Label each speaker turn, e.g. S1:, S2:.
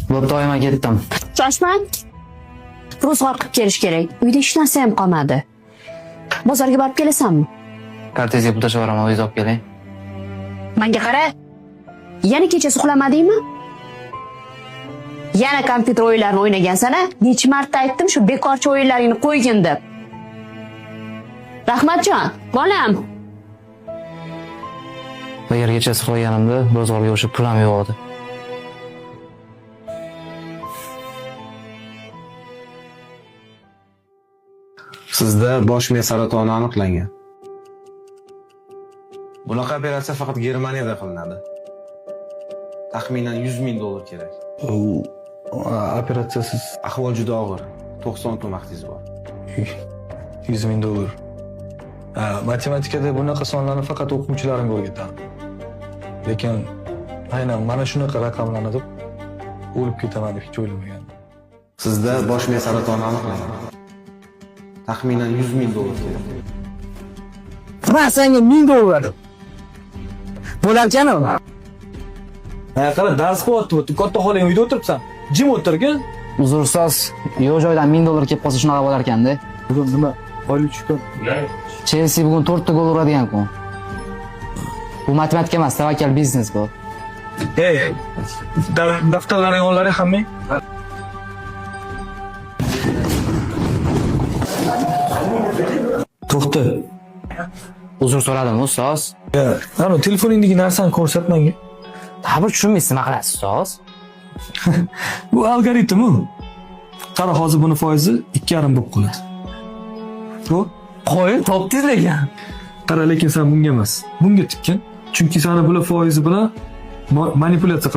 S1: Bo'pti, oyman ketdim.
S2: Shoshmang. Ro'zg'or qilib kelish kerak. Uyda hech narsa ham qolmadi. Bozorga borib kelasanmi?
S1: Kartezga pul tashlab boraman, o'zingiz olib keling.
S2: Menga qara. Yana kecha uxlamadingmi? Yana kompyuter o'yinlarini o'ynagansan-a? Necha marta aytdim shu bekorchi o'yinlaringni qo'ygin deb. Rahmatjon, bolam.
S1: Bir yerga kechasi uxlaganimda bozorga o'sha pulim yo'q edi.
S3: Sizda bosh miya saratoni aniqlangan. Bunaqa operatsiya faqat Germaniyada qilinadi. Taxminan $100,000 kerak.
S4: Operatsiyasiz
S3: Ahvol juda og'ir. 90 kun vaqtingiz bor.
S4: $100,000. Matematikada bunaqa sonlarni faqat o'quvchilarimga o'rgatadi. Lekin aynan mana shunaqa raqamlarni deb o'lib ketaman deb hech o'ylamagandim.
S3: Sizda bosh miya saratoni aniqlangan. Taxminan $100,000 kerak.
S5: Men senga $1000 bo'larkanim.
S4: Qara, dars qilyapti, katta xolang uyda o'tiribsan. Jim o'tirgin.
S1: Uzrsiz, yo'q joydan $1000 kelib qolsa shunaqa bo'lar ekanda.
S4: Bugun nima? Oylik tushgan.
S1: Chelsea bugun 4 ta gol uradigan kun. Bu matematika emas, tavakkal biznes bu.
S4: Ey, daftarlaring onlaring hamma. To'xta.
S1: Uzr so'radim, ustoz.
S4: Ana telefoningdagi narsani ko'rsat menga.
S1: Ta'bir tushunmaysiz, nima qilasiz, ustoz?
S4: Bu algoritm u. Qara, hozir buni foizi 2,5 bo'lib qoladi. Bu
S1: Qo'y, topdingiz lekin.
S4: qara, lekin sen bunga emas. Bunga tikkan. Chunki seni bular foizi bilan manipulyatsiya qilish